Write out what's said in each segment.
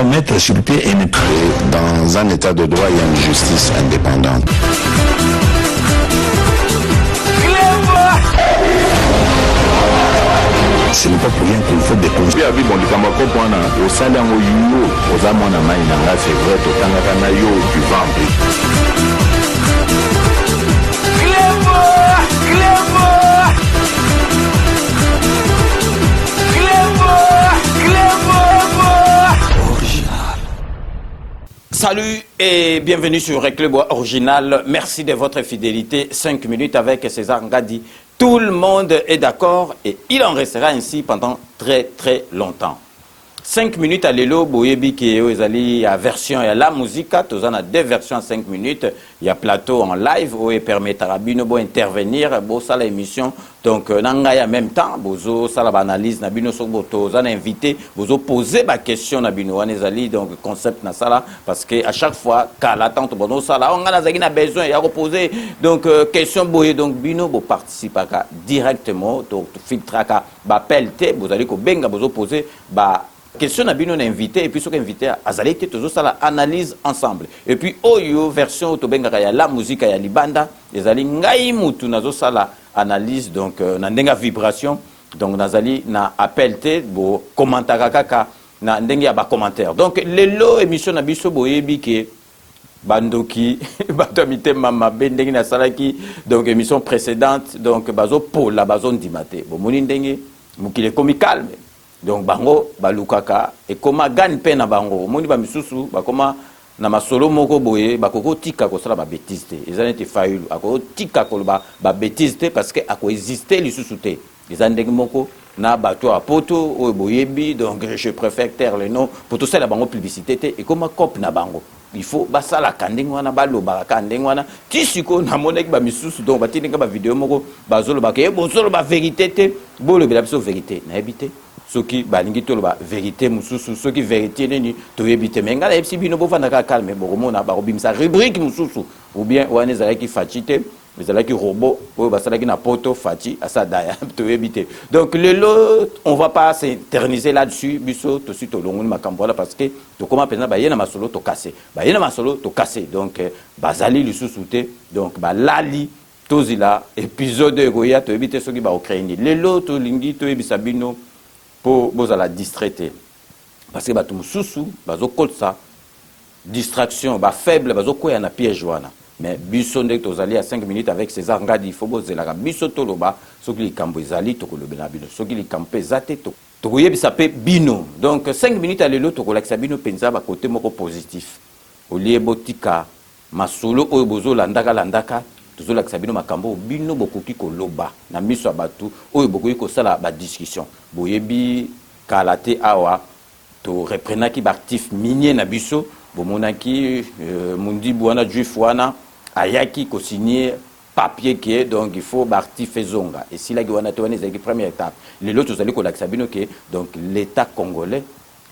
mettre sur pied et dans un état de droit, il y a une justice indépendante. Ce n'est pas pour rien qu'il faut découvrir. Salut et bienvenue sur Reclebois Original. Merci de votre fidélité. 5 minutes avec César Ngadi. Tout le monde est d'accord et il en restera ainsi pendant très très longtemps. 5 minutes à l'élo, Boyebi qui est à version et à la musique. Tous en a deux versions à 5 minutes. Il y a plateau en live où il permet à Rabino intervenir. Bon, ça l'émission. Donc, en même temps, bozo ça l'analyse. Nabino Soboto, on a invité. Bozo poser ma question Nabino Anezali donc concept na sala parce que à chaque fois qu'à l'attente bono sala on a besoin et à reposer donc question boye donc Bino bo participe directement donc filtraka ba pelte vous allez ko benga bozo poser ba question na bino invité et puis ce invité à azalite toujours ça la analyse ensemble et puis oyo version to benga ya la musique ya libanda ezali ngai mutu nazo sala analyse donc na ndenga vibration donc nazali na appel te bo commentaire kaka na ndenge ya ba commentaire donc lelo émission na biso boyebi ke bandoki batomite mama bendenge na salaki donc émission précédente donc bazo pola bazo ndimate bo moni ndenge mukile komi calme donc bango balukaka et koma gagne pe na bango moni ba misusu ba koma na masolo moko boye bakoko tika ko sala ba bêtise te ezana te fayulu akoko tika ko ba bêtise te parce que ako exister lisusu te ezana ndenge moko na bato a poto o boyebi donc je préfère taire le nom pour tout ça la bango publicité te et comme cop na bango il faut basala kandengwa na baloba kandengwa na tisiko na moneki ba misusu donc batinga ba vidéo moko bazolo ba ke bozolo ba vérité te bolo bela biso vérité na ebité soki balingi tolo ba vérité mususu soki vérité neni to ebité menga na epsi bino bofanda ka calme boromona ba robimsa rubrique mususu ou bien wane zala ki fachite ezala ki robot ou basala ki na poto fachi asadaya to ebité donc le lot on va pas s'éterniser là-dessus biso to suite longu makambola parce que to comment penza ba yena masolo to casser ba yena masolo to casser donc bazali lisusu te donc ba lali tozila épisode goya to ebité soki ba ukraini le lot to lingi to ebisa bino pour bozala distraité parce que bato mususu bazo kolsa distraction ba faible bazo koya na piège wana mais biso ndek tozali à 5 minutes avec César Ngadi il faut bozela biso toloba soki likambo ezali tokolobela bino soki likambo ezate to koyebisa pe bino donc 5 minutes à lelo tokolakisa bino penza ba côté moko positif olie botika masolo oyo bozo landaka tozolakisa bino makambo bino bokoki koloba na miso ya bato oyo bokoki kosala ba discussion boyebi kala te awa to reprenaki ba actif minier na biso bomonaki mundi bwana juif wana ayaki ko signer papier qui donc il faut ba actif ezonga et si la wana to wana ezaki première étape les autres tozali kolakisa bino ke donc l'état congolais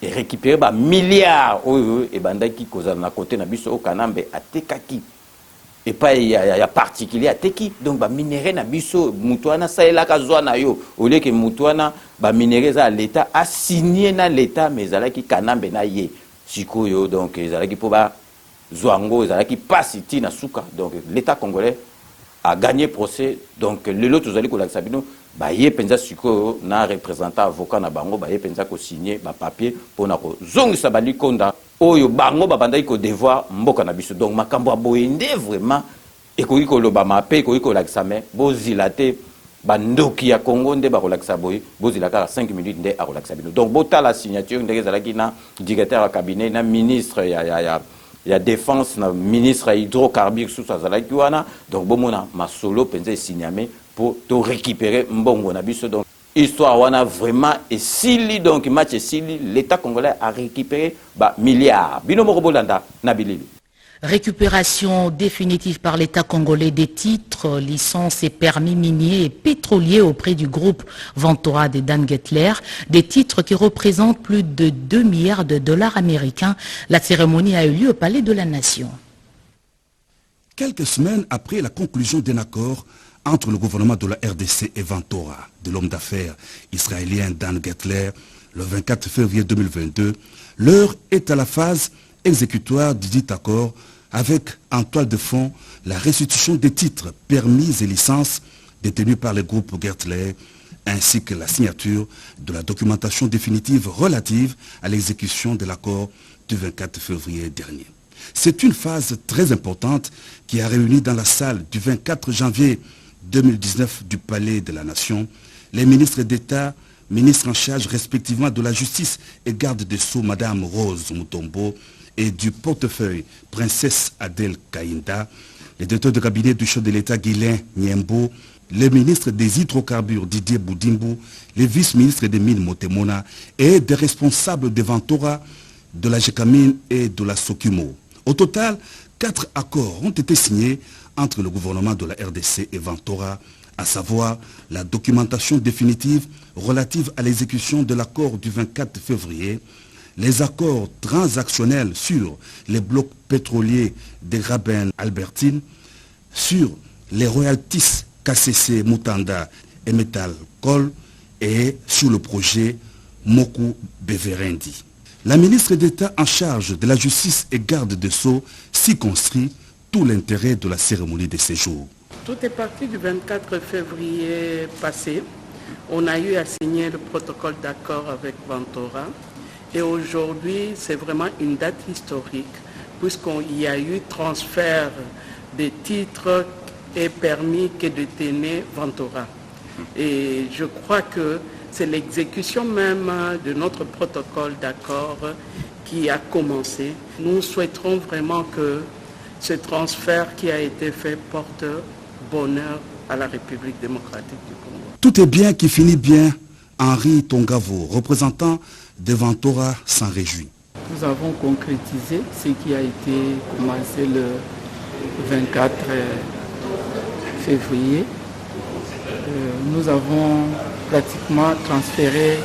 et récupérer ba milliards oyo e bandaki kozala na côté na biso o kanambe atekaki et pas il y a particulier à teki donc ba minéré na biso mutuana saela kazwa na yo au lieu que mutuana ba minéré za l'état a signé na l'état mais zalaki kanambe na ye sikoyo donc zalaki po ba zwango zalaki pasiti na suka donc l'état congolais a gagné procès donc le lot tozali ko lakisa bino ba ye penza sikoyo na représentant avocat na bango ba ye penza ko signer ba papier pona ko zongisa bali konda oyo bango babandaki ko devoir mboka na biso donc makambo aboyende vraiment ekoki koloba mape ekoki kolakisa me bozila te bandoki ya Congo nde bakolakisa boye bozila kaka 5 minutes nde akolakisa bino donc botala signature ndenge ezalaki na directeur ya cabinet na ministre ya défense na ministre ya hydrocarbures sous azalaki wana donc bomona masolo penza esigname pour to récupérer mbongo na biso donc histoire wana vraiment et sili donc match sili l'état congolais a récupéré ba milliards bino moko bolanda na bilili. Récupération définitive par l'État congolais des titres, licences et permis miniers et pétroliers auprès du groupe Ventura de Dan Gettler, des titres qui représentent plus de 2 milliards de dollars américains. La cérémonie a eu lieu au Palais de la Nation. Quelques semaines après la conclusion d'un accord entre le gouvernement de la RDC et Ventura, de l'homme d'affaires israélien Dan Gettler, le 24 février 2022, l'heure est à la phase exécutoire du dit accord avec en toile de fond la restitution des titres, permis et licences détenus par le groupe Gertler, ainsi que la signature de la documentation définitive relative à l'exécution de l'accord du 24 février dernier. C'est une phase très importante qui a réuni dans la salle du 24 janvier 2019 du Palais de la Nation les ministres d'État, ministres en charge respectivement de la justice et garde des Sceaux, Madame Rose Mutombo, et du portefeuille Princesse Adèle Kainda, les directeurs de cabinet du chef de l'État Guilain Niembo, les ministres des hydrocarbures Didier Boudimbo, les vice-ministres des mines Motemona et des responsables des Ventora, de la Gécamine et de la Sokumo. Au total, 4 accords ont été signés entre le gouvernement de la RDC et Ventora, à savoir la documentation définitive relative à l'exécution de l'accord du 24 février, les accords transactionnels sur les blocs pétroliers des Graben-Albertine, sur les royalties KCC Mutanda et Metal Col et sur le projet Moku Beverendi. La ministre d'État en charge de la justice et garde des Sceaux circonscrit tout l'intérêt de la cérémonie de séjour. Tout est parti du 24 février passé. On a eu à signer le protocole d'accord avec Ventora. Et aujourd'hui, c'est vraiment une date historique, puisqu'il y a eu transfert des titres et permis que détenait Ventora. Et je crois que c'est l'exécution même de notre protocole d'accord qui a commencé. Nous souhaiterons vraiment que ce transfert qui a été fait porte bonheur à la République démocratique du Congo. Tout est bien qui finit bien. Henri Tongavo, représentant de Ventora, s'en réjouit. Nous avons concrétisé ce qui a été commencé le 24 février. Nous avons pratiquement transféré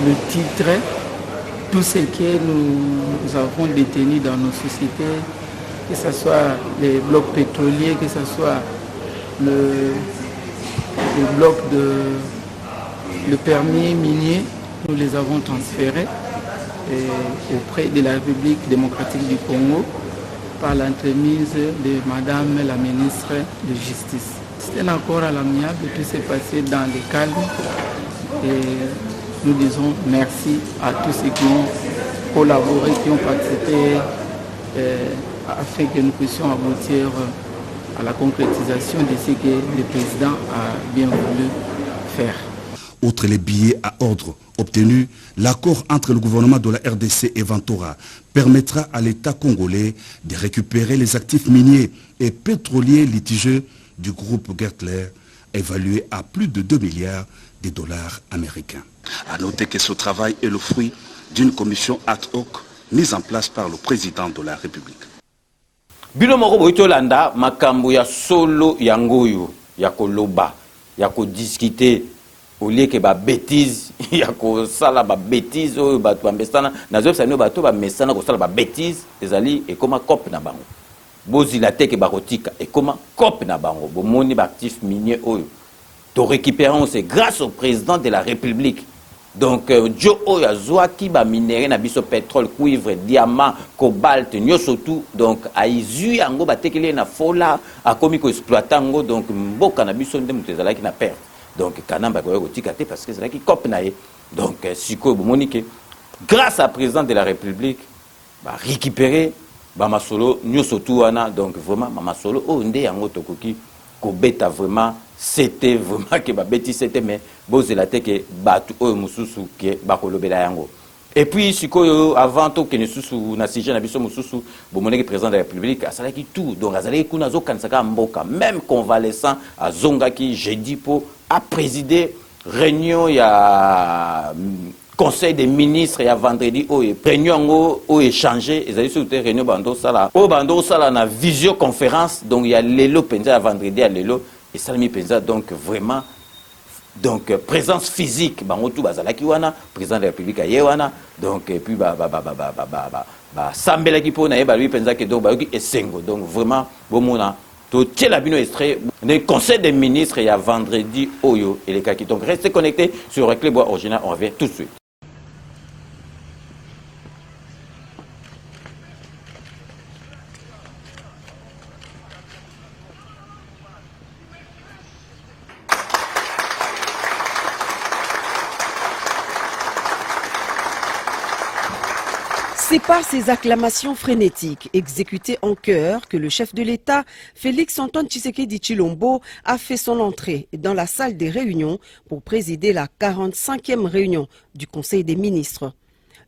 le titre, tout ce que nous avons détenu dans nos sociétés, que ce soit les blocs pétroliers, que ce soit le bloc le permis minier, nous les avons transférés auprès de la République démocratique du Congo par l'entremise de Madame la ministre de Justice. C'est un accord à l'amiable, tout s'est passé dans le calme et nous disons merci à tous ceux qui ont collaboré, qui ont participé afin que nous puissions aboutir à la concrétisation de ce que le président a bien voulu faire. Outre les billets à ordre obtenus, l'accord entre le gouvernement de la RDC et Ventora permettra à l'État congolais de récupérer les actifs miniers et pétroliers litigieux du groupe Gertler, évalués à plus de 2 milliards de dollars américains. À noter que ce travail est le fruit d'une commission ad hoc mise en place par le président de la République. Bino moko boitolanda makambo ya solo ya ngoyo ya koloba ya kodiscuter au lieu que ba bêtise ya ko sala ba bêtise o ba to ambestana nazo sano ba to ba mesana ko sala ba bêtise ezali et comme cop na bango bozila te ke ba kotika et comme cop na bango bo moni ba actif minier oyo to récupérons c'est grâce au président de la République. Donc, Joe Oyazwa qui va minérer na biso pétrole, cuivre, diamant, cobalt, nyosotu. Donc, aizu yango ba tekele na fola, a komi ko exploitango. Donc, mboka na biso nde mutezala ki na perte. Donc, kanamba ko yoko tikate parce que c'est là qui cop na ye. Donc, siko bomonique, grâce à président de la République, ba récupérer ba masolo nyosotu wana. Donc, vraiment, ma masolo o nde yango tokoki ko beta vraiment. C'était vraiment que babeti c'était mais bozela te que batu oyo mususu ke bakolobela yango. Et puis sikoyo avant to que nesusu na sije na biso mususu bomoneki président de la République asalaki tout donc azalaki kuna zo kansaka mboka même convalescent azongaki jeudi po a présider réunion ya conseil des ministres ya vendredi oyo réunion o échanger ezali sur réunion bando sala na visioconférence donc il y a lelo penza ya vendredi à lelo. Et Salmi Penza, donc vraiment, donc présence physique, bangotu bazalaki wana, président de la République a yewana, donc et puis sambela ki pona yeba lui Penza ke donc bayoki esengo, donc vraiment bomona to tiela bino extrait le conseil des ministres il y a vendredi oyo et les kaki donc restez connectés sur Reclé Bois Original, on revient tout de suite. C'est par ces acclamations frénétiques, exécutées en chœur, que le chef de l'État, Félix-Antoine Tshisekedi Tshilombo, a fait son entrée dans la salle des réunions pour présider la 45e réunion du Conseil des ministres.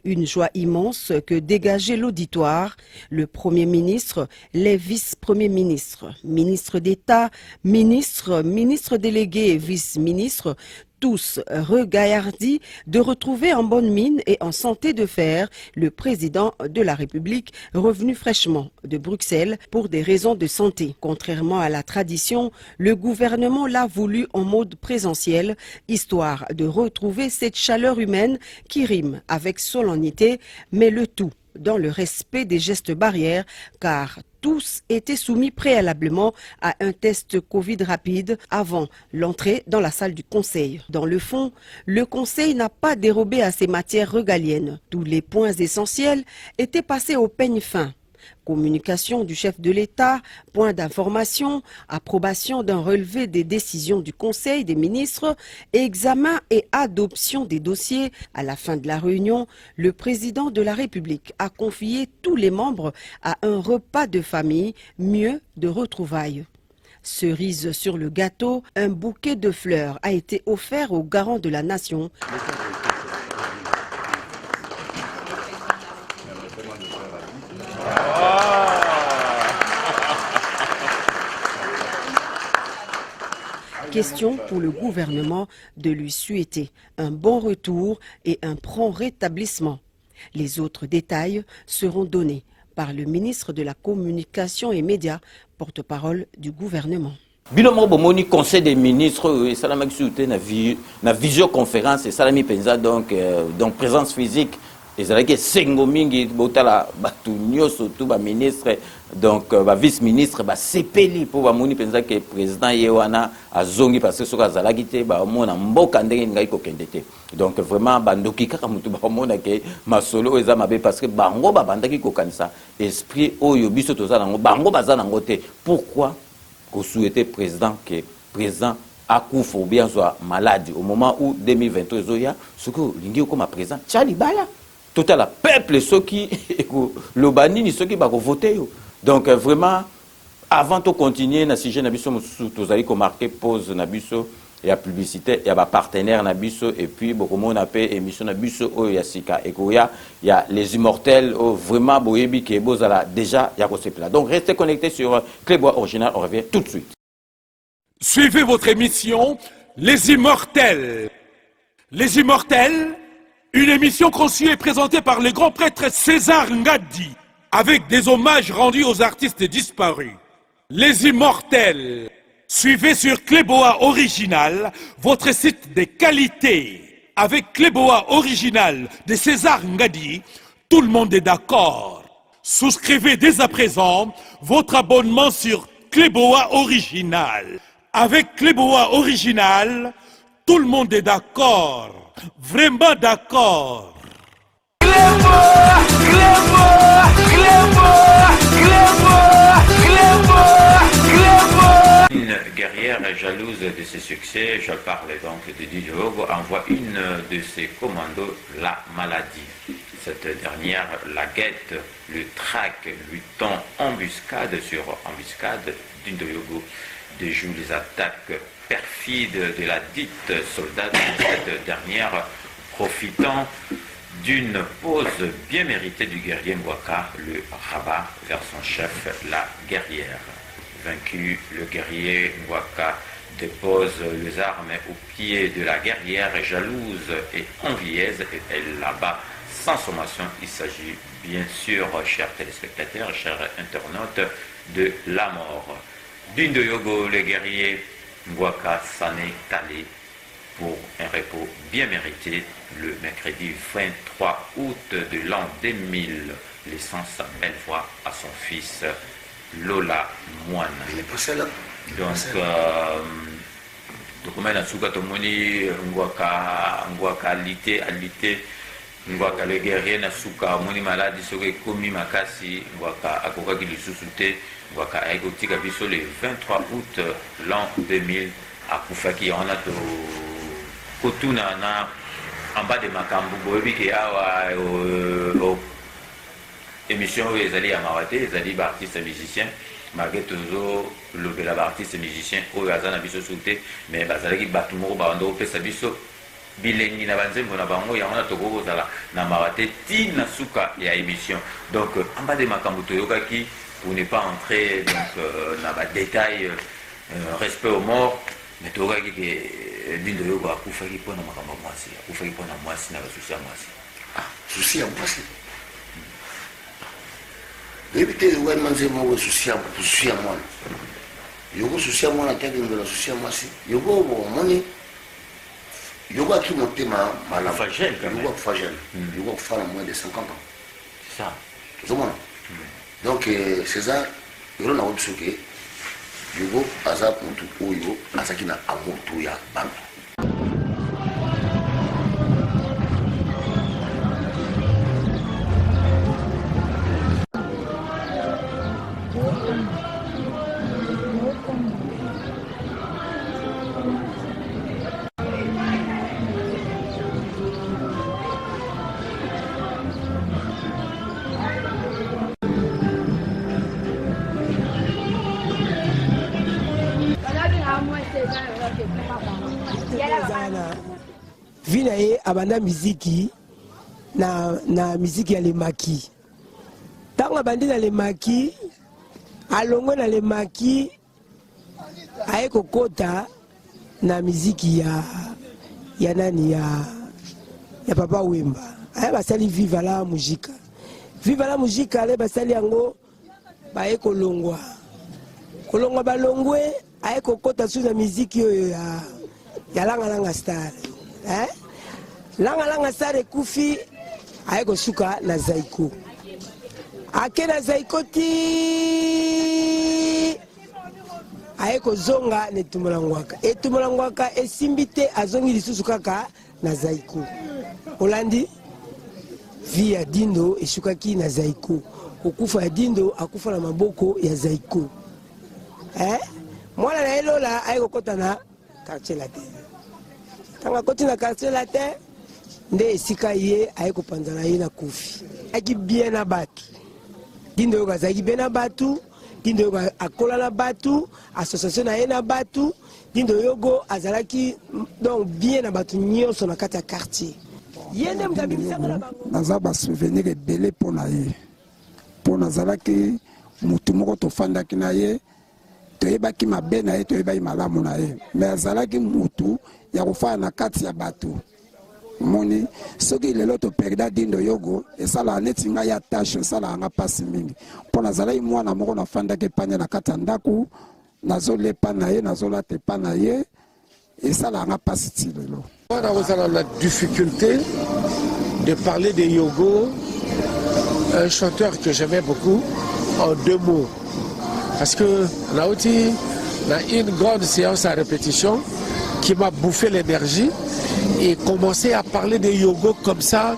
Une joie immense que dégageait l'auditoire, le Premier ministre, les vice-premiers ministres, ministres d'État, ministres délégués et vice-ministres, tous regaillardis de retrouver en bonne mine et en santé de fer le président de la République revenu fraîchement de Bruxelles pour des raisons de santé. Contrairement à la tradition, le gouvernement l'a voulu en mode présentiel, histoire de retrouver cette chaleur humaine qui rime avec solennité, mais le tout dans le respect des gestes barrières, car tous étaient soumis préalablement à un test Covid rapide avant l'entrée dans la salle du Conseil. Dans le fond, le Conseil n'a pas dérobé à ces matières régaliennes. Tous les points essentiels étaient passés au peigne fin. Communication du chef de l'État, point d'information, approbation d'un relevé des décisions du Conseil des ministres, examen et adoption des dossiers. À la fin de la réunion, le président de la République a confié tous les membres à un repas de famille, mieux de retrouvailles. Cerise sur le gâteau, un bouquet de fleurs a été offert aux garants de la nation. Question pour le gouvernement de lui souhaiter un bon retour et un prompt rétablissement. Les autres détails seront donnés par le ministre de la Communication et Médias, porte-parole du gouvernement. Bilomo bomoni conseil des ministres et salama kisute na visioconférence et salami penza donc présence physique ezalaki sengo mingi botala batu nyoso tout ba ministre donc ba vice ministre ba sepeli pour ba moni penza que président yewana azongi parce que soka zalaki te ba mona mboka ndenge ngai ko kendete donc vraiment bandoki kaka mutu ba mona ke masolo eza mabe parce que bango ba bandaki ko kanisa esprit oyo biso tozala ngo bango bazana ngo te. Pourquoi qu'on souhaitait président que président akufa ou bien soit malade au moment où 2023 zoya ce que lingi comme président Tchalibaya total la peuple ceux qui le banini ceux qui va voter. Donc vraiment avant de continuer na sujet na biso tous allez marquer pause na biso et la publicité et ba partenaire na biso et puis beaucoup on appelle émission na biso o ya sika et il y a les immortels vraiment boyebi ke bozala déjà ya ko sepla. Donc restez connectés sur Clébois Original, on revient tout de suite. Suivez votre émission Les Immortels. Les Immortels, une émission conçue et présentée par le grand prêtre César Ngadi, avec des hommages rendus aux artistes disparus. Les Immortels, suivez sur Clébois Original, votre site de qualité. Avec Clébois Original de César Ngadi, tout le monde est d'accord. Souscrivez dès à présent votre abonnement sur Clébois Original. Avec Clébois Original, tout le monde est d'accord. Vraiment d'accord. Une guerrière jalouse de ses succès, je parle donc de Didiogo, envoie une de ses commandos la maladie. Cette dernière la guette, le traque, lui tend embuscade sur embuscade. Didiogo déjoue les attaques perfides de la dite soldat, cette dernière profitant d'une pause bien méritée du guerrier Mwaka, le rabat vers son chef, la guerrière. Vaincu, le guerrier Mwaka dépose les armes aux pieds de la guerrière jalouse et envieuse et elle l'abat sans sommation. Il s'agit bien sûr, chers téléspectateurs, chers internautes, de la mort. Dindoyogo, le guerrier Mwaka s'en est allé pour un repos bien mérité le mercredi 23 août de l'an 2000, laissant sa belle voix à son fils Lola Moine. Donc, document na suka tomoni ngwaka alite ngwaka le guerrier na suka moni maladi soki komi makasi ngwaka akokaki lisusu te ngwaka aikotika biso le 23 août l'an 2000 akufaki on a to kotuna na en bas de makambo boyebi ke awa émission oyo ezali ya mawa te, ezali baartiste musicien malgré toujours lobela baartiste musicien oyo aza na biso su te, mais bazalaki bato moko banda kopesa biso bilengi na banzembo na bango, yango na tokoki kozala na mawa te ntina suka ya émission. Donc amba de makambo toyokaki, pour ne pas entrer donc na badétail, respect aux morts, mais toyokaki ke bindo yoko akufaki mpona makambo ya mwasi, akufaki mpona mwasi na basusi ya mwasi. Susi ya mwasi oyebi te wana nzembo oyo susi ya mwana yoko susi ya mwana tiaki ngela susi ya mwasi yoko omoni yoko aki motema malamu yoko akufa jeune yoko akufa na moins de 50 ans c'est ça tozomona donc César yolo na obiso ke yoko aza mutu oyo azaki na amour to ya bantu. Vina ye abanda miziki na miziki ya lemaki. Tanga bandi na lemaki, alongwe na lemaki, aye kokota na miziki ya nani ya Papa Wemba. Aye basali Viva la Mujika. Viva la Mujika ale basali yango baye kolongwa. Kolongwa balongwe aye kokota su na miziki oyo ya langa star. Langa star ekufi aye kosuka na Zaiko. Ake na Zaiko ti aye kozonga ne Tumulangwaka. Tumulangwaka esimbi te azongi lisusu kaka na Zaiko. Olandi via Dindo esukaki na Zaiko. Okufa ya Dindo akufa na maboko ya Zaiko. Mwana na elola aye kokota na quartier latin. Tanga koti na quartier latin nde esika ye aye kopanzana ye na kufi. Aki bien na batu. Dindo yoka zaki bien na batu. Dindo yoka akola na batu. Association na ye na batu. Dindo yogo azalaki donc bien na batu nyonso na kati ya quartier. Yende mkabibisaka na bango. Naza ba souvenir ebele pona ye. Pona zalaki mutu moko tofandaki na ye. Toyebaki mabe na ye toyebaki malamu na ye. Mais azalaki mutu ya kofana na kati ya batu. Moni soki lelo to perda Dindo yogo esala neti nga ya tâche esala nga pasi mingi. Pona zalaki mwana moko na fandaki panya na kati ya ndaku nazolepa na ye nazolatepa na ye esala nga pasi ti lelo. On a la difficulté de parler de Yogo, un chanteur que j'aimais beaucoup, en 2 mots. Parce que là aussi, on a une grande séance à répétition qui m'a bouffé l'énergie et commencé à parler de Yogo comme ça,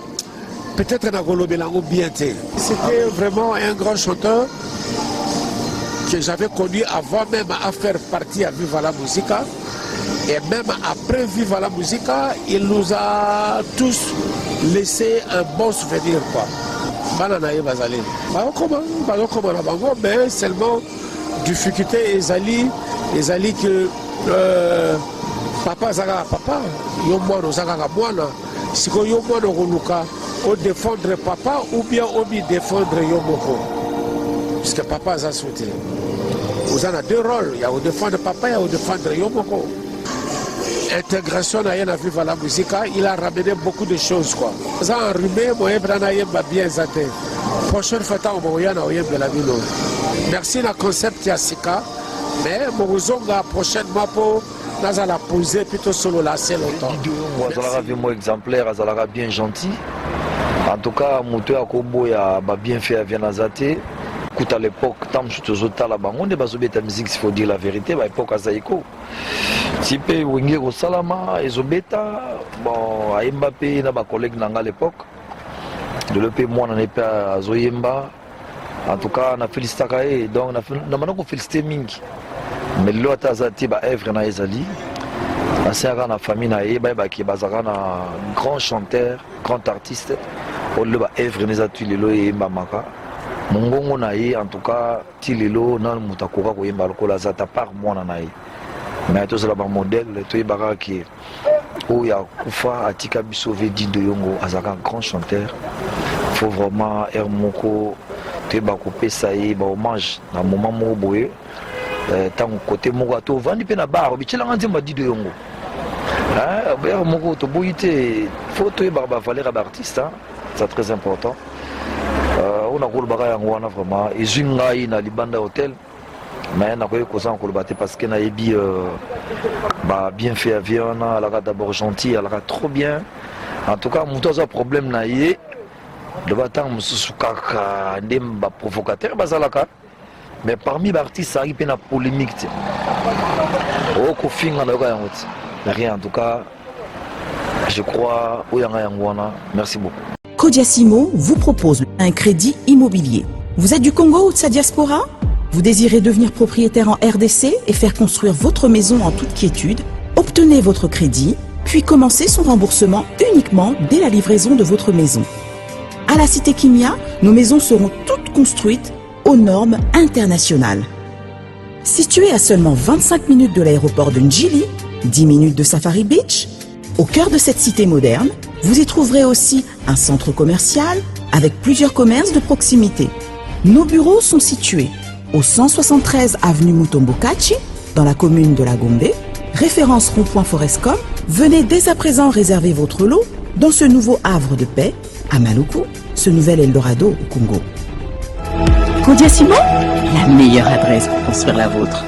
peut-être dans Golobelango bien. C'était vraiment un grand chanteur que j'avais connu avant même à faire partie à Viva la Musica. Et même après Viva la Musica, il nous a tous laissé un bon souvenir. Mais seulement difficulté ezali que papa zaka papa yo mwana zaka mwana siko yo mwana koluka o défendre papa ou bien o mi défendre yo moko parce que papa a sauté. Vous en avez 2 rôles, il y a au défendre papa et au défendre yo moko. Intégration na yena Viva la Musica, il a ramené beaucoup de choses quoi. Ça enrhumé moyen brana yemba bien zaté. Prochaine fois ta moyana oyemba la ville. Merci la concept ya sika, mais mozonga prochainement pour dans la poser plutôt solo là c'est longtemps. Azalaka vraiment exemplaire, azalaka bien gentil. En tout cas, moto akobo ya ba bien fait à Vianazate. À l'époque, tant que je suis là, on est basé sur la musique, il faut dire la vérité, à l'époque, à Zaiko. Si peu Wingero Salama, Ezobeta, bon, à Mbappé, na ba collègue à l'époque. De l'EP, moi, on n'est pas à Zoyemba. En tout cas, on a félicité Kaye, donc on a félicité Mingi. Mais l'autre a zati, bah, Evre na Ezali. C'est un famille naïe, qui est un grand chanteur, grand artiste. On le Evre na Ezali, le et Mamaka. mongongo na ye en tout cas tilelo na mutakoka koyemba lokola zata par mwana na ye mais tozala ba modèle toyebaka ki oyo akufa atika biso Vedi Doyongo azaka grand chanteur. Faut vraiment moko toyeba kopesa ye ba hommage na moment moko boye tango côté moko ato vandi pe na bar bichelanga nzemba Vedi Doyongo moko toboyi te faut toyeba ba valeur ba artiste, c'est très important. On a kolobaka yango wana vraiment ezwi ngai na libanda hotel mais nakoki kozanga koloba te parce que nayebi bien fait avion alaka d'abord gentil alaka trop bien. En tout cas moto aza problème na ye loba ntango mosusu kaka nde baprovocateur bazalaka mais parmi baartiste azalaki mpe na polémique te okofinga nayoka yango te rien. En tout cas je crois oyanga yango wana. Merci beaucoup. Kodiasimo vous propose un crédit immobilier. Vous êtes du Congo ou de sa diaspora? Vous désirez devenir propriétaire en RDC et faire construire votre maison en toute quiétude? Obtenez votre crédit, puis commencez son remboursement uniquement dès la livraison de votre maison. À la Cité Kimia, nos maisons seront toutes construites aux normes internationales. Située à seulement 25 minutes de l'aéroport de Njili, 10 minutes de Safari Beach, au cœur de cette cité moderne, vous y trouverez aussi un centre commercial avec plusieurs commerces de proximité. Nos bureaux sont situés au 173 avenue Mutombokachi, dans la commune de la Gombe, référence rond-point Forescom. Venez dès à présent réserver votre lot dans ce nouveau havre de paix à Maluku, ce nouvel Eldorado au Congo. Kodiasimo, la meilleure adresse pour construire la vôtre.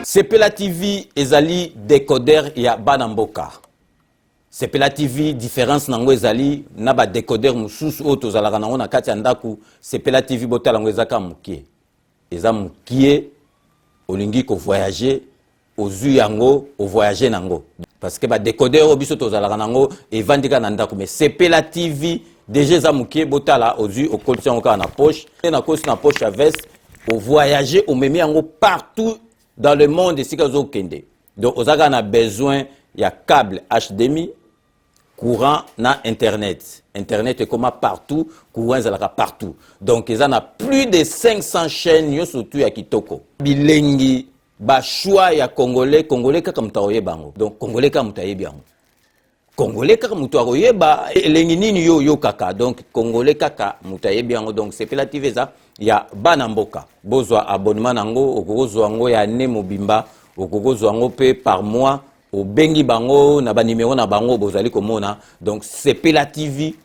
Sepela TV ezali décodeur ya Banamboka. Sepela TV différence nango ezali na ba décodeur mususu o tozalaka nango na kati ya ndaku. Sepela TV botala ngo ezaka mukie. Eza mukie olingi ko voyager ozu yango o voyager nango. Parce que ba décodeur o biso tozalaka nango evandika na ndaku mais Sepela TV déjà eza mukie botala ozu o kolisi yango ka na poche na kosi na poche à veste o voyager o memi yango partout dans le monde ici kazo kende. Donc on a besoin il y a câble HDMI, courant na internet. Internet est comme partout, courant est partout. Donc ils en a plus de 500 chaînes yo surtout ya kitoko. Bilengi ba choix ya congolais kaka mutaoye bango. Donc congolais kaka mutaye bango. Congolais kaka mutaoye ba elengi nini yo kaka. Donc congolais kaka mutaye bango. Donc c'est relative ça. Il y a Banamboka. Bozwa abonnement nango, okozwa ngo ya ne mobimba, okozwa ngo pe par mois, au bengi bango na ba numéro na bango bozali komona. Donc Sepela TV,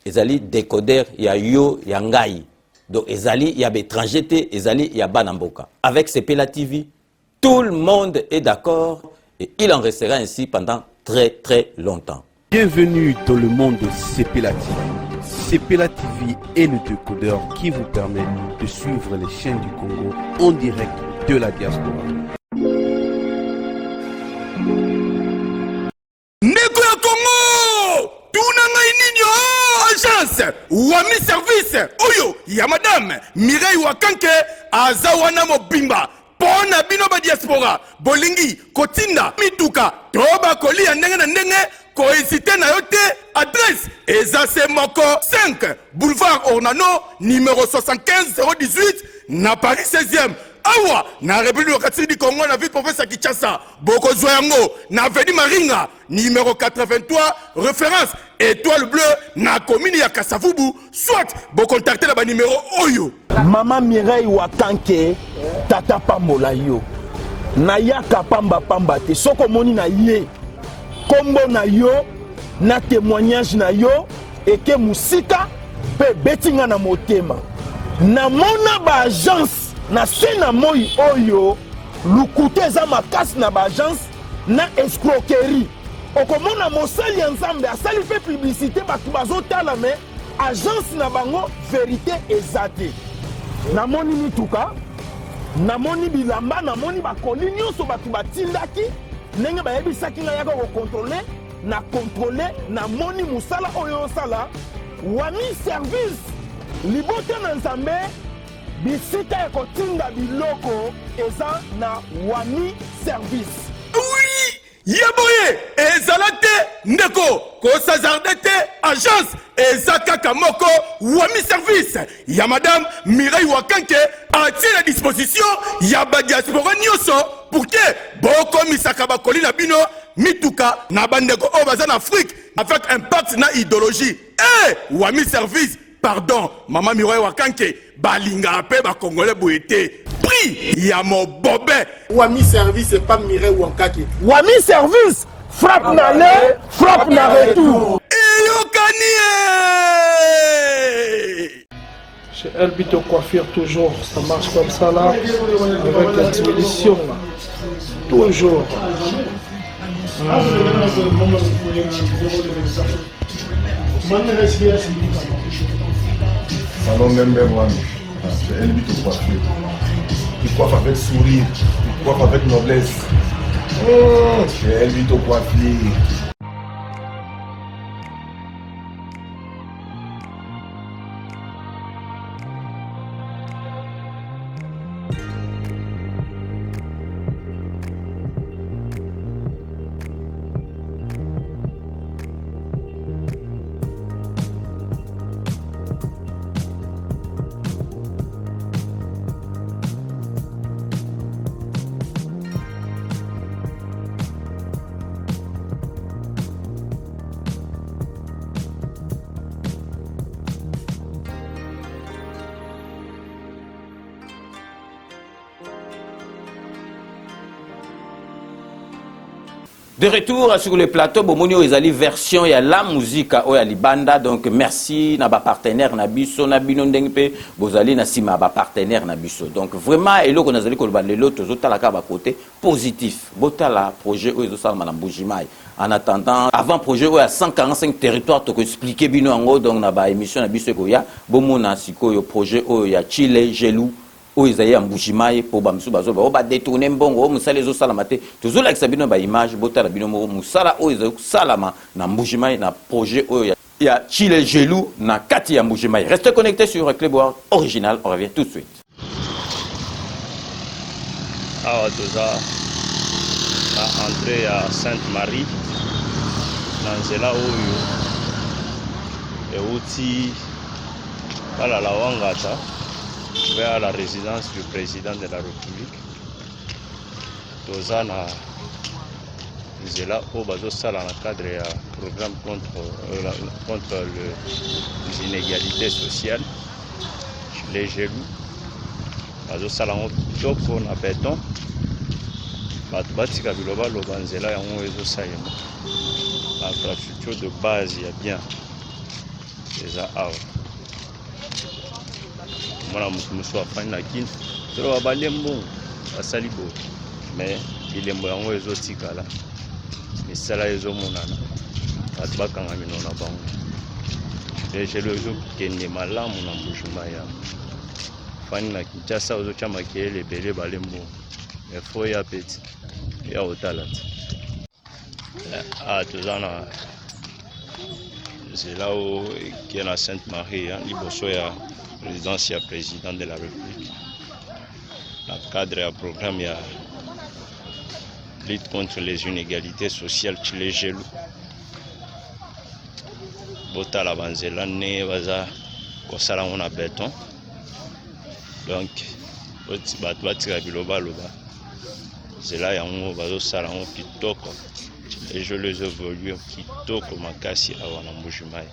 ezali décodeur ya yo ya ngai. Donc ezali ya étranger te, ezali ya Banamboka. Avec Sepela TV, tout le monde est d'accord et il en restera ainsi pendant très très longtemps. Bienvenue dans le monde de Sepela TV. Sepela TV est le décodeur qui vous permet de suivre les chaînes du Congo en direct de la diaspora. Ndeko ya Congo! Tunanga ininyo agence Wami service oyo ya madame Mireille Wakanke azawana mobimba pona bino ba diaspora bolingi kotinda mituka toba kolia ndenge na ndenge kohésité na yote adresse Ezase Moko 5 boulevard Ornano numéro 75 018 na Paris 16e awa na République du Congo na ville province ya Kinshasa boko zoyango na avenue Maringa numéro 83 référence étoile bleue na commune ya Kasavubu soit bo contacter la ba numéro oyo Maman Mireille Wakanke tata pambola yo na yaka pamba te soko moni na ye kombo na yo na témoignage na yo eke musika pe betinga na motema na mona ba agence na sena moi oyo lukute za makasi na ba agence na escroquerie okomona mosali ensemble asali pe publicité batu bazotala me agence na bango vérité ezate na moni mituka na moni bilamba na moni bakoli nyonso batu batindaki ndenge bayebisaki ngai yaka kokontrole na kontrole na moni musala oyo osala Wami service libote na nzambe bisika ya kotinda biloko eza na Wami service. Oui, Yaboye ezalate ndeko ko sazardete agence ezaka kamoko wami service ya madame Mireille Wakanke a la disposition ya ba diaspora nyoso pour que boko misaka bakoli na bino mituka na bandeko o bazana Afrique avec impact na idéologie wami service pardon maman Mireille Wakanke balinga pe ba congolais boyete ya mon bobé. Wami service et pas Mireille Wankake. Wami service frappe na le, frappe na retour. Chez Elbito Coiffure toujours, ça marche comme ça là, avec l'expédition là. Toujours. Salon number one, chez Elbito Coiffure. Il coiffe avec sourire, il coiffe avec noblesse. Chez Elbito Coiffure. De retour sur le plateau, Bomonio ezali version ya la musique oya libanda, donc merci na ba partenaire na biso na bino ndengpe bozali na sima ba partenaire na biso. Donc vraiment eloko nazali ko lelo tozotala ka ba côté positif. Botala projet oyo ezosala na Mbujimai. En attendant avant projet oya 145 territoires to ko expliquer bino ngo donc na ba émission na biso ko ya bomona sikoyo projet oyo ya Chile Jelou o Isaïe Mbujimai pour bamsu bazo ba détourner mbongo o musala ezo salama te tozola kisabino ba image botala bino mo musala o ezo salama na Mbujimai na projet o ya Chile Jelou na kati ya Mbujimai. Restez connectés sur Club World Original, on revient tout de suite. Awa toza na entrée à Sainte-Marie na nzela oyo euti kala la Wangata vers la résidence du président de la République. Tozana Nzela Obazo Sala dans le cadre du programme contre les inégalités sociales. Les Jelou, Bazo Sala Toko na béton. Batbatika Biloba Lobanzela Yango Ezo Sayema. L'infrastructure de base, il y a bien des AAO. Moi, je suis fan de Kin. Je suis balembo à Salibo. Mais il est mort en exotique là. Mais ça là, ils ont mon âne. À toi, quand on a banque. J'ai le jour qui est malade, mon embouchement. Fan de Kin. Ça, aux autres, qui est les bébés balembo. Mais faut y a petit. Il y a au talent. Ah, tout ça, c'est là où il y a la Sainte-Marie. Il y a résidence du président de la République. Dans le cadre du programme, il y a lutte contre les inégalités sociales chez les Jelou. Bota la banzela ne baza kosala on a béton. Donc batira biloba loba. C'est là yango bazo sala on kitoko. Les jeux les évoluent kitoko makasi awana Mbujimai.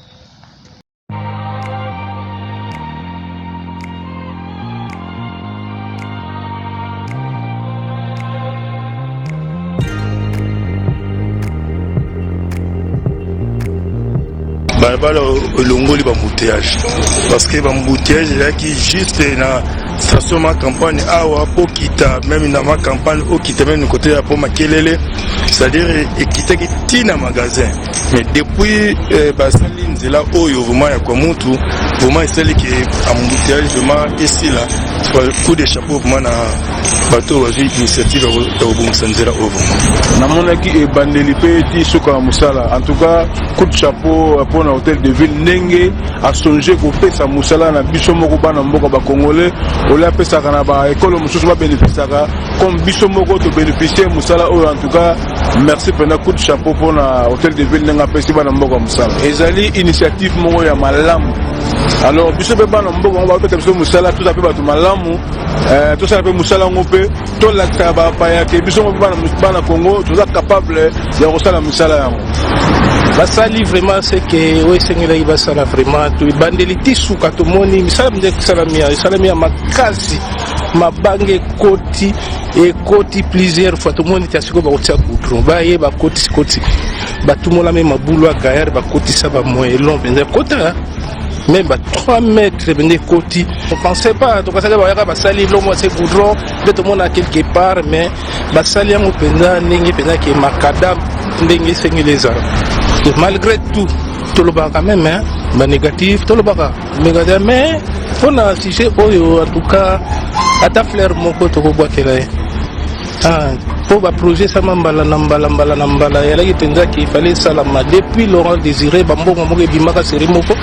balabala elongoli bambouteillage parce que bambouteillage ezalaki juste na station ma campagne awa po kita même na ma campagne okita même côté ya po makelele c'est-à-dire ekitaki tina magasin mais depuis basali nzela oyo vraiment ya kwa mutu vraiment esali ki embouteillage vraiment esila coup de chapeau vraiment na bato bazwi initiative ya kobongisa nzela oyo vraiment namonaki ebandeli mpe eti soka ya mosala en tout cas coup de chapeau mpona hôtel de ville ndenge asonge kopesa mosala na biso moko bana mboka bakongolais olia pesaka na ba école mosusu ba bénéficiaka comme biso moko to bénéficier musala oyo en tout cas merci pena coup de chapeau pour na hôtel de ville nga pesi bana mboka musala ezali initiative moko ya malamu alors biso pe bana mboka on va peut-être biso musala tout à fait ba to malamu tout ça pe musala ngope to la taba pa ya ke biso bana Congo tout ça capable ya kosala musala yango basali vraiment c'est que oui sengela basala vraiment to bandeli tisuka to moni misala mde salamia makasi mabange koti et koti plusieurs fois to moni tasiko ba kotia goudron ba ye ba koti batumola même mabulo a gaillard ba koti ça ba moellon bende kota même ba 3 mètres bende koti on pensait pas to kasaka ba yaka basali lo mo c'est goudron de to mona quelque part mais basali yango penza ndenge penza ke makadam ndenge sengela malgré tout le bas quand même hein, négatif tout le bas mais on a sujet en tout cas à ta fleur mon pote au bois pour projet ça m'emballa nambala et là il pensait qu'il fallait ça depuis Laurent Désiré bambo bimaka serimoko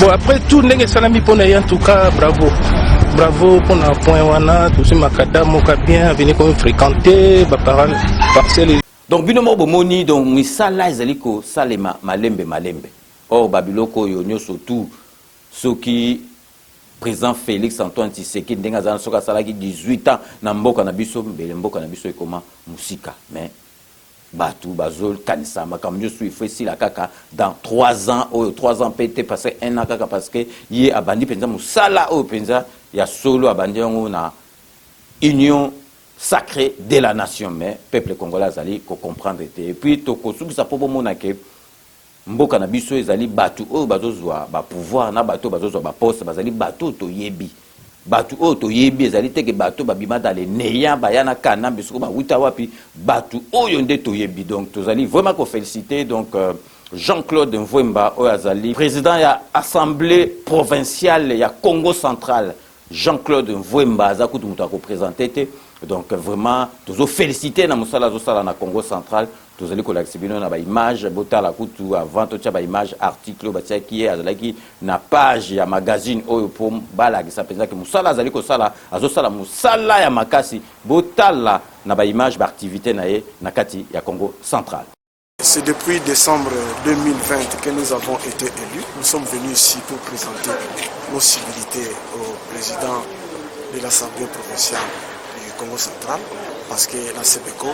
bon après tout n'est salami pour en tout cas bravo pour un point wana tout ce makada moka bien venir comme fréquenter parcelle. Donc binomo bomoni donc misala ezaliko salema malembe or babiloko yo nyoso tout soki président Félix Antoine Tshisekedi ndenga zana soka salaki 18 ans na mboka na biso mbele mboka na biso ekoma musika mais batu bazol kanisa makambo nyoso ifo sila kaka dans 3 ans ou 3 ans pété passer 1 an kaka parce que yé abandi penza musala o penza ya solo abandi yango na union sacré de la nation, mais peuple congolais zali ko comprendre et puis to ko suki sa popo monake mboka na biso ezali batu o bazozwa ba pouvoir na batu bazozwa ba poste bazali batu to yebi batu o to yebi ezali teke batu babima dans les néants bayana kana biso ba wita wapi batu oyo nde to yebi donc tozali vraiment ko féliciter donc Jean-Claude Mvwemba o azali président ya assemblée provinciale ya Congo central Jean-Claude Mvwemba azakutu mutu ko présenter donc vraiment tous féliciter na musala zosala na Congo central tous allez collaxer bino na ba image botala kutu avant to ba image article batia qui est azalaki na page ya magazine oyo pour balagi ça penza que musala azali ko sala azosala musala ya makasi botala na ba image ba activité na ye na kati ya Congo central. C'est depuis décembre 2020 que nous avons été élus. Nous sommes venus ici pour présenter nos civilités au président de l'Assemblée provinciale du Congo central, parce que la CBECO,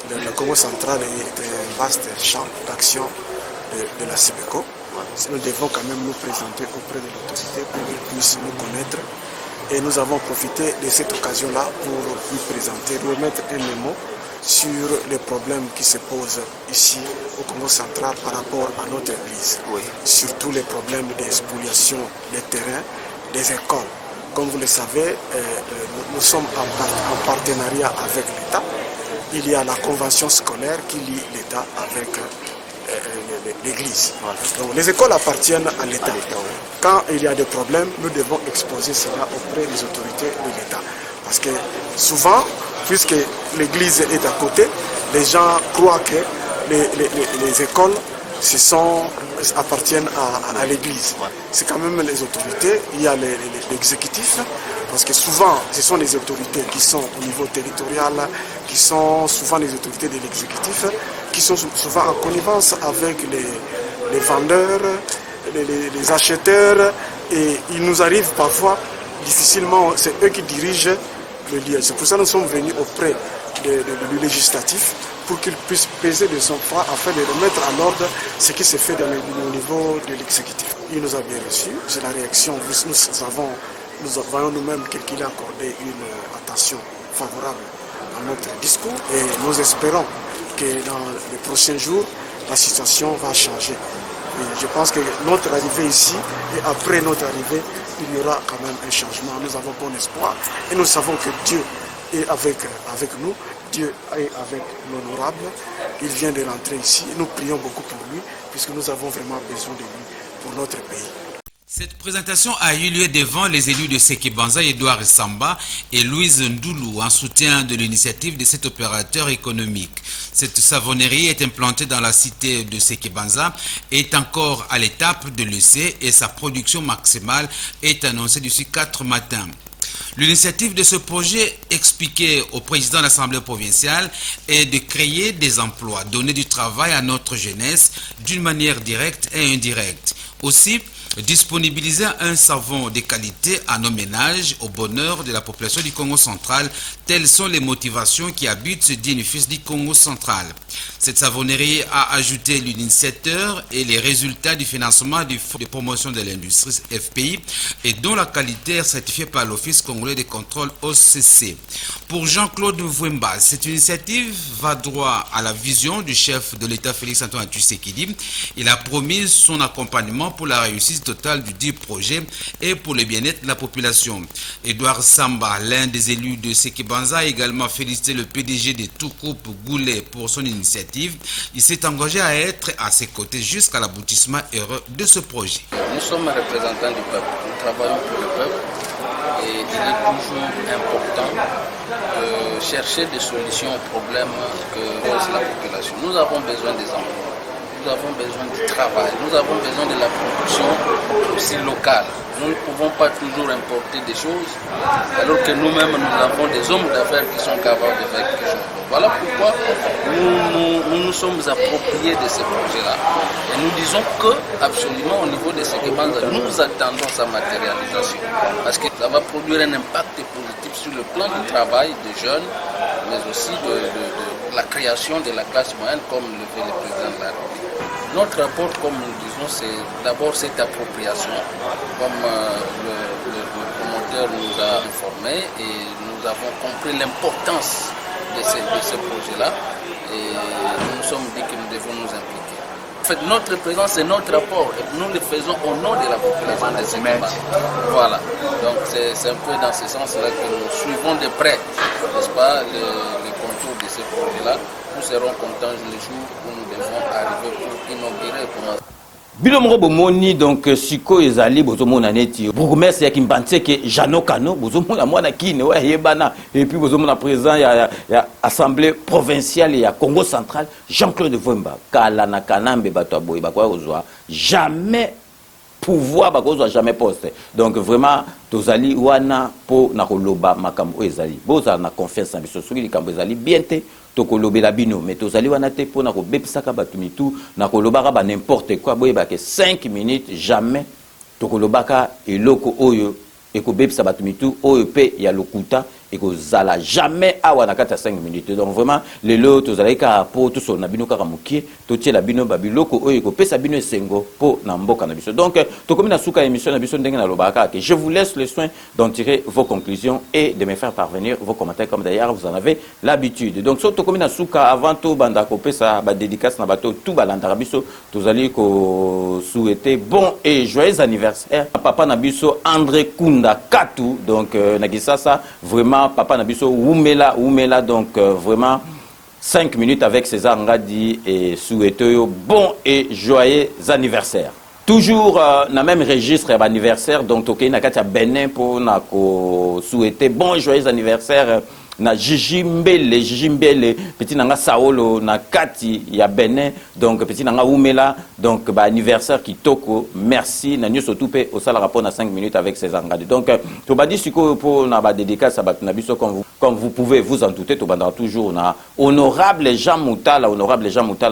le Congo central est un vaste champ d'action de la CBECO. Nous devons quand même nous présenter auprès de l'autorité pour qu'ils puissent nous connaître. Et nous avons profité de cette occasion-là pour lui présenter, lui remettre un mémo sur les problèmes qui se posent ici au Congo central par rapport à notre église. Oui. Surtout les problèmes des spoliations des terrains, des écoles. Comme vous le savez, nous sommes en partenariat avec l'État. Il y a la convention scolaire qui lie l'État avec l'Église. Voilà. Donc les écoles appartiennent à l'État. Quand il y a des problèmes, nous devons exposer cela auprès des autorités de l'État. Parce que souvent, puisque l'Église est à côté, les gens croient que les écoles appartiennent à l'Église. C'est quand même les autorités, il y a l'exécutif, parce que souvent ce sont les autorités qui sont au niveau territorial, qui sont souvent les autorités de l'exécutif, qui sont souvent en connivence avec les vendeurs, les acheteurs, et il nous arrive parfois, difficilement, c'est eux qui dirigent le lieu. C'est pour ça que nous sommes venus auprès du législatif pour qu'il puisse peser de son poids afin de remettre en ordre ce qui se fait au niveau de l'exécutif. Il nous a bien reçus, c'est la réaction. Nous voyons nous-mêmes qu'il a accordé une attention favorable à notre discours et nous espérons que dans les prochains jours, la situation va changer. Et je pense que notre arrivée ici et après notre arrivée, il y aura quand même un changement. Nous avons bon espoir et nous savons que Dieu est avec nous. Dieu est avec l'honorable. Il vient de rentrer ici. Nous prions beaucoup pour lui puisque nous avons vraiment besoin de lui pour notre pays. Cette présentation a eu lieu devant les élus de Sekebanza, Edouard Samba et Louise Ndoulou, en soutien de l'initiative de cet opérateur économique. Cette savonnerie est implantée dans la cité de Sekebanza, est encore à l'étape de l'essai et sa production maximale est annoncée d'ici 4 matins. L'initiative de ce projet, expliqué au président de l'Assemblée provinciale, est de créer des emplois, donner du travail à notre jeunesse d'une manière directe et indirecte. Aussi, disponibiliser un savon de qualité à nos ménages au bonheur de la population du Congo central. Telles sont les motivations qui habitent ce digne-fils du Congo central. Cette savonnerie a ajouté l'initiateur et les résultats du financement du Fonds de promotion de l'industrie FPI et dont la qualité est certifiée par l'Office congolais de contrôle OCC. Pour Jean-Claude Mvouemba, cette initiative va droit à la vision du chef de l'État Félix-Antoine Tshisekedi. Il a promis son accompagnement pour la réussite totale du dit projet et pour le bien-être de la population. Edouard Samba, l'un des élus de Sekebanza, a également félicité le PDG de Toukoup Goulet pour son initiative. Il s'est engagé à être à ses côtés jusqu'à l'aboutissement heureux de ce projet. Nous sommes représentants du peuple, nous travaillons pour le peuple et il est toujours important de chercher des solutions aux problèmes que pose la population. Nous avons besoin des emplois. Nous avons besoin du travail, nous avons besoin de la production aussi locale. Nous ne pouvons pas toujours importer des choses, alors que nous-mêmes, nous avons des hommes d'affaires qui sont capables de faire quelque chose. Voilà pourquoi nous nous sommes appropriés de ces projets-là. Et nous disons que, absolument, au niveau de Sekebanza, nous attendons sa matérialisation. Parce que ça va produire un impact positif sur le plan du travail des jeunes, mais aussi de la création de la classe moyenne, comme le fait le président de la République. Notre rapport, comme nous disons, c'est d'abord cette appropriation, comme le promoteur nous a informé, et nous avons compris l'importance de ce projet-là, et nous nous sommes dit que nous devons nous impliquer. En fait, notre présence, c'est notre rapport, et nous le faisons au nom de la population de Sekebanza. Voilà, donc c'est un peu dans ce sens-là que nous suivons de près, n'est-ce pas, les contours de ce projet-là. Nous serons contents le jour où nous devons arriver pour inaugurer pour nous. Bilomro bomoni donc siko ezali bozomona neti bourgmestre ya Kimbanze ke Jano Kano bozomona mwana kine wa yebana et puis bozomona président ya assemblée provinciale ya Congo central Jean-Claude Mvouemba kala na kanambe bato boy bakwa kozwa jamais pouvoir bakozwa jamais poste. Donc vraiment tozali wana po na koloba makambo ezali boza na confiance na biso soki likambo ezali bien te tokolobela bino mais tozali wana te po na kobebisaka bato mitu na kolobaka ba n'importe quoi boyeba ke 5 minutes jamais tokolobaka eloko oyo ekobebisa bato mitu oyo pe ya lokuta ekozala jamais awa na kati ya 5 minutes. Donc vraiment lelo tozali ka po toso na bino kaka mokie totiela bino babiloko oyo ekopesa bino esengo po na mboka na biso. Donc tokomi na suka émission na biso ndenge na lobaka ke je vous laisse le soin d'en tirer vos conclusions et de me faire parvenir vos commentaires comme d'ailleurs vous en avez l'habitude. Donc so tokomi na suka avant to banda kopesa ba dédicace na bato tout balanda biso tozali ko souhaiter bon et joyeux anniversaire à papa na biso André Kunda Katou. Donc na kisasa vraiment papa Nabiso Oumela donc vraiment 5 minutes avec César Ngadi et souhaitez bon et joyeux anniversaire. Toujours dans même registre anniversaire donc toké na kati ya Benin pour na ko souhaiter bon et joyeux anniversaire na Gigi Mbele petit nanga Saolo na kati ya Benin donc petit nanga Oumela donc ba anniversaire kitoko merci na nyoso tupe au sala rapport na 5 minutes avec César Ngadi. Donc to ba di siko pour na ba dédicace ba na biso comme vous pouvez vous en douter to bandra toujours na honorable Jean Moutala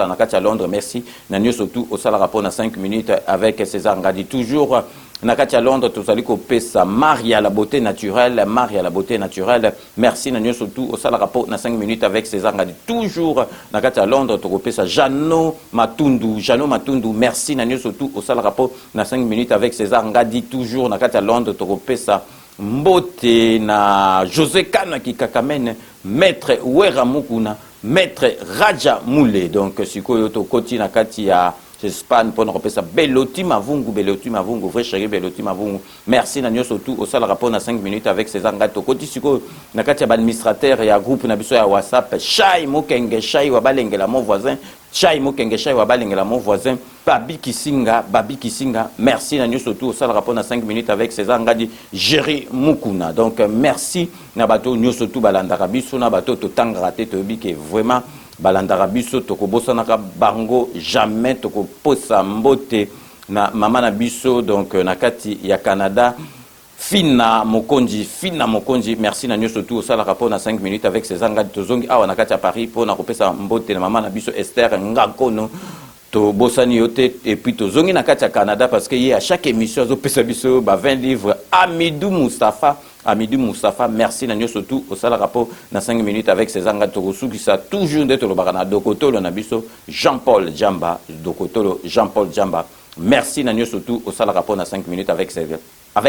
na kati ya Londres merci na nyoso tout au sala rapport na 5 minutes avec César Ngadi. Toujours na kati ya Londres tozali kopesa Maria la beauté naturelle merci na nyoso tout au sala rapport na 5 minutes avec César Ngadi. Toujours na kati ya Londres tokopesa Jano Matundu merci na nyoso tout au sala rapport na 5 minutes avec César Ngadi. Toujours na kati ya Londres tokopesa mbote na José Kana Kikakamene maître Wera Mukuna maître Raja Moule. Donc sikoyo tokoti na kati ya Espagne pour nous repasser Beloti Mavungu vrai chéri Beloti Mavungu merci na nyoso tout au sala rapport na 5 minutes avec César Ngadi. Koti siko na kati ya administrateur ya groupe na biso ya WhatsApp Chai Mokenge Chai wa balengela mon voisin Babi Kisinga merci na nyoso tout au sala rapport na 5 minutes avec César Ngadi. Jerry Mukuna donc merci na bato nyoso tout balanda biso na bato to tangrate to bike vraiment balandara biso tokobosanaka bango jamais tokoposa mbote na mama na biso donc na kati ya Canada Fina Mokonji, merci Nanyo surtout au sala rapport na 5 minutes avec ces Ngadi Tozongi awa na kati à Paris pour na kopesa mbote na maman na biso Esther Ngakono to bosani yote et puis Tozongi na kati à Canada parce que à chaque émission zo pesa biso ba 20 livres Amidou Moustapha, merci Nanyo surtout au sala rapport na 5 minutes avec ces Ngadi Togosu qui ça toujours d'être le barana Dokotolo na biso Jean-Paul Djamba, merci Nanyo surtout au sala rapport na 5 minutes avec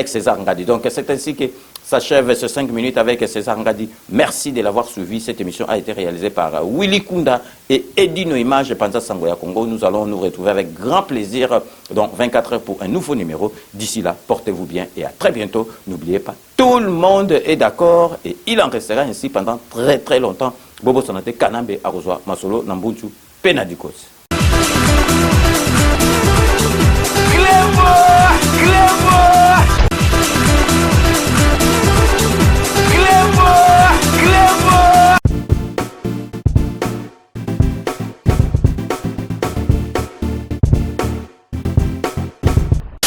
César Ngadi. Donc c'est ainsi que s'achève ce 5 minutes avec César Ngadi. Merci de l'avoir suivi. Cette émission a été réalisée par Willy Kunda et Edino Image Panza Sangoya Congo. Nous allons nous retrouver avec grand plaisir dans 24 heures pour un nouveau numéro. D'ici là, portez-vous bien et à très bientôt. N'oubliez pas, tout le monde est d'accord et il en restera ainsi pendant très très longtemps. Bobo Sonate, Kanambe, Arozwa, Masolo, Nambunchu, Penadikos.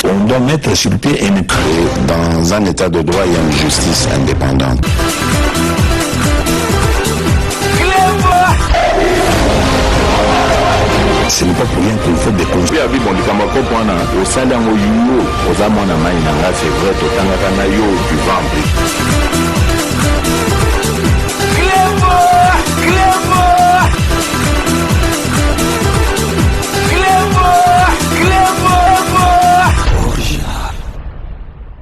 On doit mettre sur pied et dans un état de droit, il y a une justice indépendante. Ce n'est pas pour rien qu'on fait des conflits. Au sein d'un c'est vrai, tu t'en as eu du vent.